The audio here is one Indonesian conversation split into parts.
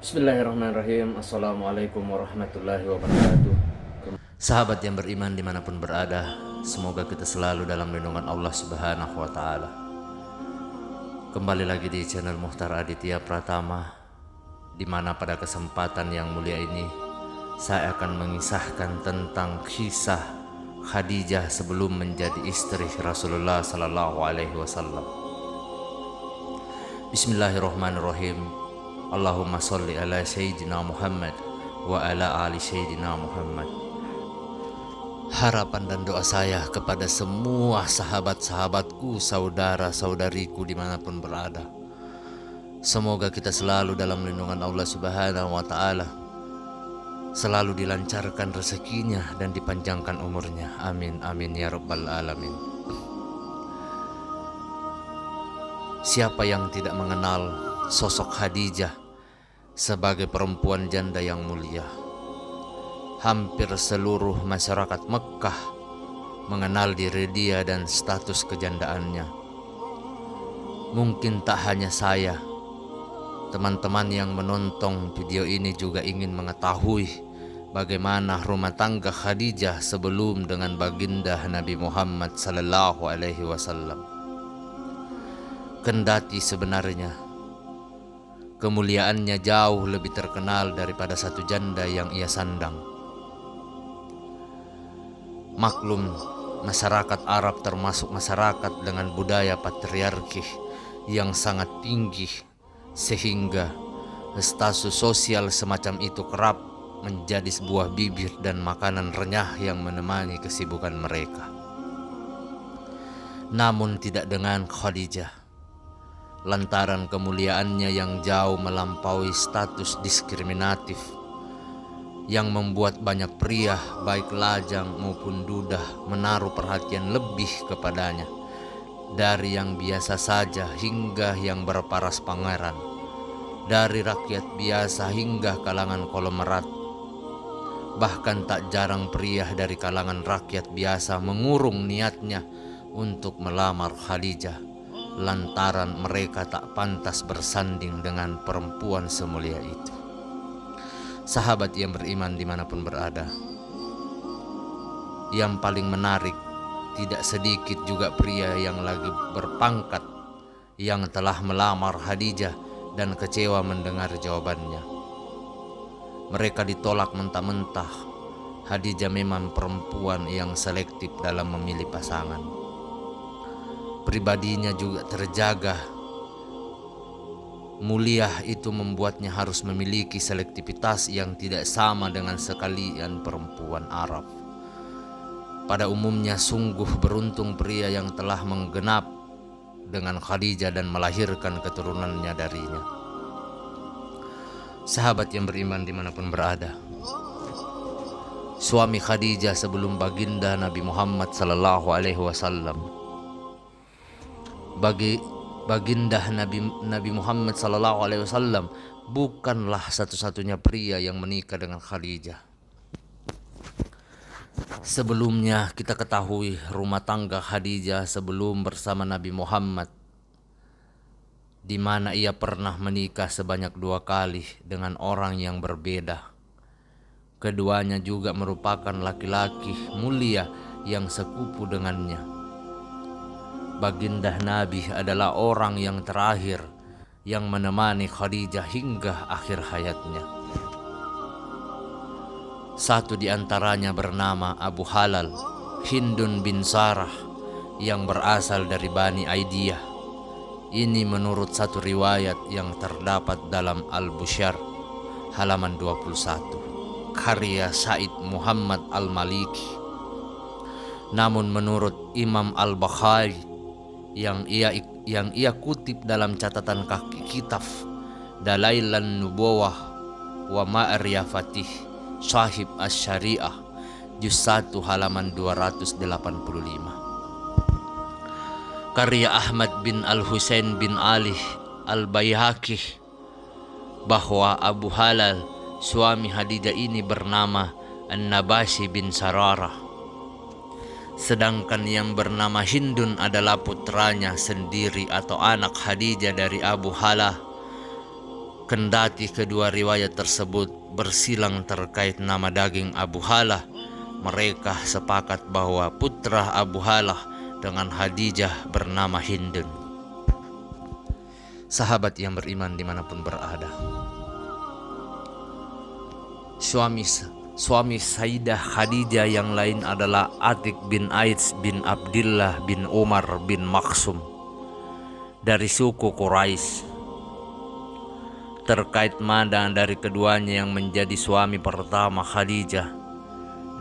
Bismillahirrahmanirrahim. Assalamualaikum warahmatullahi wabarakatuh. Sahabat yang beriman dimanapun berada, semoga kita selalu dalam lindungan Allah Subhanahu wa Ta'ala. Kembali lagi di channel Muhtar Aditya Pratama, di mana pada kesempatan yang mulia ini saya akan mengisahkan tentang kisah Khadijah sebelum menjadi istri Rasulullah Sallallahu Alaihi Wasallam. Bismillahirrahmanirrahim. Allahumma salli ala Sayyidina Muhammad wa ala ali Sayyidina Muhammad. Harapan dan doa saya kepada semua sahabat-sahabatku, saudara-saudariku dimanapun berada, semoga kita selalu dalam lindungan Allah Subhanahu wa Ta'ala, selalu dilancarkan rezekinya dan dipanjangkan umurnya. Amin amin ya rabbal alamin. Siapa yang tidak mengenal sosok Khadijah sebagai perempuan janda yang mulia? Hampir seluruh masyarakat Mekkah mengenal diri dia dan status kejandaannya. Mungkin tak hanya saya, teman-teman yang menonton video ini juga ingin mengetahui bagaimana rumah tangga Khadijah sebelum dengan baginda Nabi Muhammad sallallahu alaihi wasallam. Kendati sebenarnya kemuliaannya jauh lebih terkenal daripada satu janda yang ia sandang. Maklum, masyarakat Arab termasuk masyarakat dengan budaya patriarki yang sangat tinggi, sehingga status sosial semacam itu kerap menjadi sebuah bibir dan makanan renyah yang menemani kesibukan mereka. Namun tidak dengan Khadijah. Lantaran kemuliaannya yang jauh melampaui status diskriminatif yang membuat banyak pria baik lajang maupun duda menaruh perhatian lebih kepadanya, dari yang biasa saja hingga yang berparas pangeran, dari rakyat biasa hingga kalangan konglomerat. Bahkan tak jarang pria dari kalangan rakyat biasa mengurung niatnya untuk melamar Khadijah, lantaran mereka tak pantas bersanding dengan perempuan semulia itu. Sahabat yang beriman dimanapun berada, yang paling menarik, tidak sedikit juga pria yang lagi berpangkat yang telah melamar Khadijah dan kecewa mendengar jawabannya. Mereka ditolak mentah-mentah. Khadijah memang perempuan yang selektif dalam memilih pasangan. Pribadinya juga terjaga. Mulia itu membuatnya harus memiliki selektivitas yang tidak sama dengan sekalian perempuan Arab. Pada umumnya sungguh beruntung pria yang telah menggenap dengan Khadijah dan melahirkan keturunannya darinya. Sahabat yang beriman dimanapun berada, suami Khadijah sebelum baginda Nabi Muhammad sallallahu alaihi wasallam, baginda Nabi Muhammad sallallahu alaihi wasallam bukanlah satu-satunya pria yang menikah dengan Khadijah. Sebelumnya kita ketahui rumah tangga Khadijah sebelum bersama Nabi Muhammad, di mana ia pernah menikah sebanyak 2 kali dengan orang yang berbeda. Keduanya juga merupakan laki-laki mulia yang sekupu dengannya. Baginda Nabi adalah orang yang terakhir yang menemani Khadijah hingga akhir hayatnya. Satu di antaranya bernama Abu Halal, Hindun bin Sarah, yang berasal dari Bani Aidiyah. Ini menurut satu riwayat yang terdapat dalam Al-Busyar halaman 21, karya Said Muhammad Al-Maliki. Namun menurut Imam Al-Bukhari yang ia kutip dalam catatan kaki kitab Dalailan Nubuwah wa Ma'rifatih Sahib Asy-Syariah juz 1 halaman 285, karya Ahmad bin Al-Husain bin Ali Al-Baihaqi, bahwa Abu Halal suami Khadijah ini bernama An-Nabashi bin Sararah, sedangkan yang bernama Hindun adalah putranya sendiri atau anak Khadijah dari Abu Halal. Kendati kedua riwayat tersebut bersilang terkait nama daging Abu Halah, mereka sepakat bahwa putra Abu Halah dengan Khadijah bernama Hindun. Sahabat yang beriman dimanapun berada, suami Sayyidah Khadijah yang lain adalah Atik bin Aids bin Abdillah bin Umar bin Maksum dari suku Quraisy. Terkait mana dari keduanya yang menjadi suami pertama Khadijah,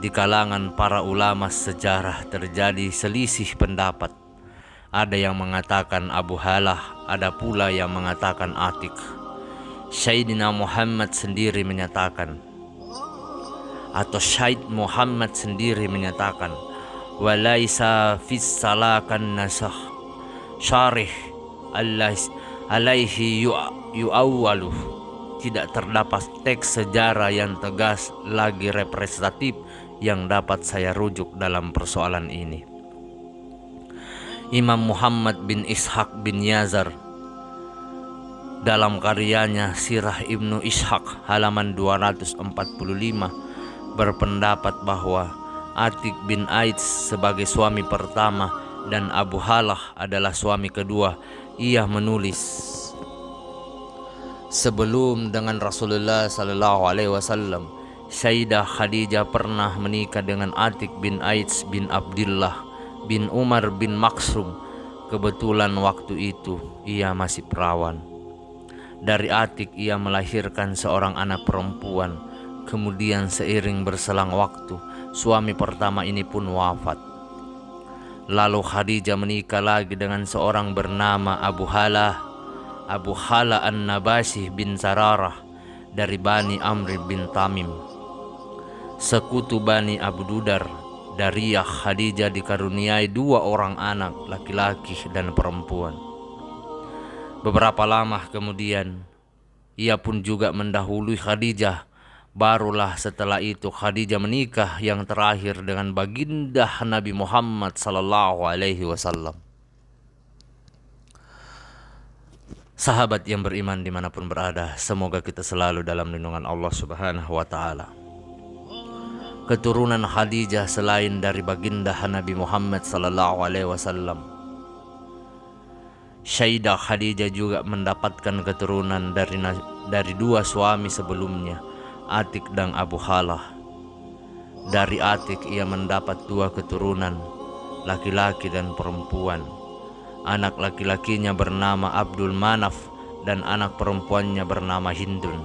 di kalangan para ulama sejarah terjadi selisih pendapat. Ada yang mengatakan Abu Halah, ada pula yang mengatakan Atik. Sayyidina Muhammad sendiri menyatakan, atau Syed Muhammad sendiri menyatakan, walaisa fis salakan nasah syarih alaihi yu'awwaluh. Tidak terdapat teks sejarah yang tegas lagi representatif yang dapat saya rujuk dalam persoalan ini. Imam Muhammad bin Ishaq bin Yazar dalam karyanya Sirah Ibnu Ishaq halaman 245 berpendapat bahwa Atik bin Aids sebagai suami pertama dan Abu Halah adalah suami kedua. Ia menulis, sebelum dengan Rasulullah SAW, Sayyidah Khadijah pernah menikah dengan Atik bin Aids bin Abdillah bin Umar bin Maksum. Kebetulan waktu itu ia masih perawan. Dari Atik ia melahirkan seorang anak perempuan. Kemudian seiring berselang waktu, suami pertama ini pun wafat. Lalu Khadijah menikah lagi dengan seorang bernama Abu Halah an-Nabasih bin Sararah dari Bani Amr bin Tamim, sekutu Bani Abu Dudar. Dari Khadijah dikaruniai 2 orang anak laki-laki dan perempuan. Beberapa lama kemudian ia pun juga mendahului Khadijah. Barulah setelah itu Khadijah menikah yang terakhir dengan baginda Nabi Muhammad SAW. Sahabat yang beriman dimanapun berada, semoga kita selalu dalam lindungan Allah Subhanahu wa Ta'ala. Keturunan Khadijah selain dari baginda Nabi Muhammad SAW, Sayyidah Khadijah juga mendapatkan keturunan dari 2 suami sebelumnya, Atik dan Abu Halah. Dari Atik ia mendapat 2 keturunan, laki-laki dan perempuan. Anak laki-lakinya bernama Abdul Manaf dan anak perempuannya bernama Hindun.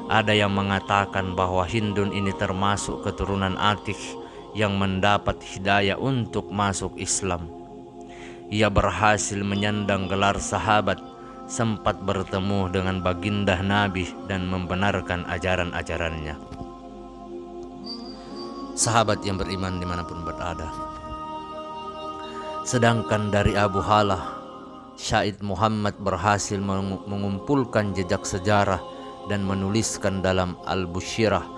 Ada yang mengatakan bahwa Hindun ini termasuk keturunan Atik yang mendapat hidayah untuk masuk Islam. Ia berhasil menyandang gelar sahabat, sempat bertemu dengan baginda Nabi dan membenarkan ajaran-ajarannya. Sahabat yang beriman dimanapun berada, sedangkan dari Abu Halah, Syed Muhammad berhasil mengumpulkan jejak sejarah dan menuliskan dalam Al-Bushirah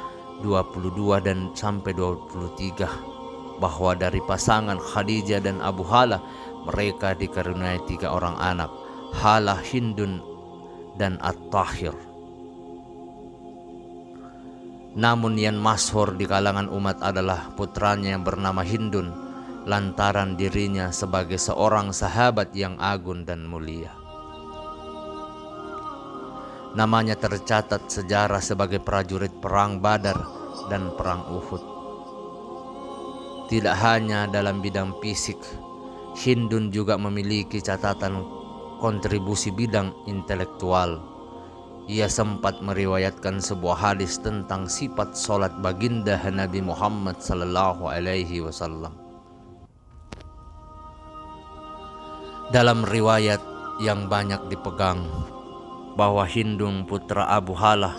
22 dan sampai 23 bahwa dari pasangan Khadijah dan Abu Halah mereka dikaruniai 3 orang anak, Halah, Hindun, dan At-Tahir. Namun yang masyhur di kalangan umat adalah putranya yang bernama Hindun, lantaran dirinya sebagai seorang sahabat yang agung dan mulia. Namanya tercatat sejarah sebagai prajurit perang Badar dan perang Uhud. Tidak hanya dalam bidang fisik, Hindun juga memiliki catatan kontribusi bidang intelektual. Ia sempat meriwayatkan sebuah hadis tentang sifat sholat baginda Nabi Muhammad SAW. Dalam riwayat yang banyak dipegang, bahwa Hindun putra Abu Halah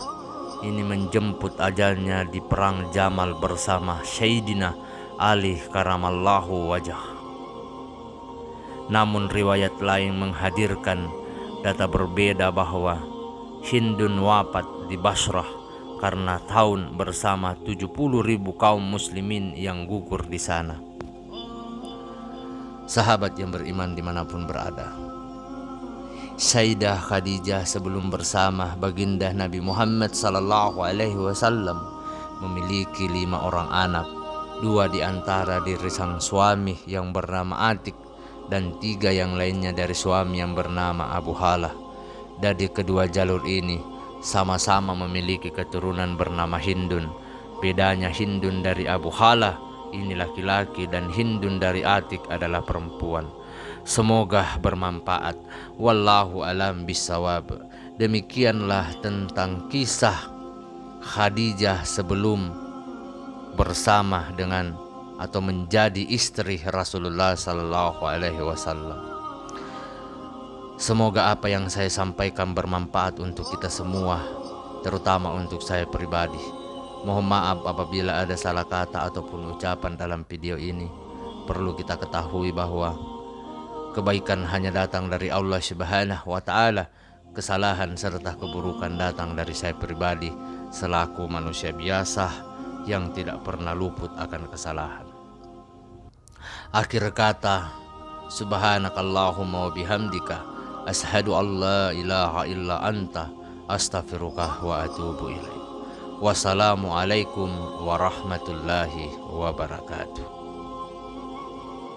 ini menjemput ajalnya di perang Jamal bersama Sayyidina Ali karamallahu wajah. Namun riwayat lain menghadirkan data berbeda bahwa Hindun wafat di Basrah karena tahun bersama 70.000 kaum muslimin yang gugur di sana. Sahabat yang beriman dimanapun berada, Sayyidah Khadijah sebelum bersama baginda Nabi Muhammad sallallahu alaihi wasallam memiliki 5 orang anak. 2 di antara dari sang suami yang bernama Atik dan 3 yang lainnya dari suami yang bernama Abu Halah. Dari kedua jalur ini sama-sama memiliki keturunan bernama Hindun. Bedanya Hindun dari Abu Halah ini laki-laki dan Hindun dari Atik adalah perempuan. Semoga bermanfaat. Wallahu alam bisawab. Demikianlah tentang kisah Khadijah sebelum bersama dengan atau menjadi istri Rasulullah sallallahu alaihi wasallam. Semoga apa yang saya sampaikan bermanfaat untuk kita semua, terutama untuk saya pribadi. Mohon maaf apabila ada salah kata ataupun ucapan dalam video ini. Perlu kita ketahui bahwa kebaikan hanya datang dari Allah Subhanahu wa Ta'ala. Kesalahan serta keburukan datang dari saya pribadi selaku manusia biasa yang tidak pernah luput akan kesalahan. Akhir kata, subhanakallahumma wa bihamdika ashhadu an la ilaha illa anta astaghfiruka wa atubu ilaik. Wassalamualaikum warahmatullahi wabarakatuh.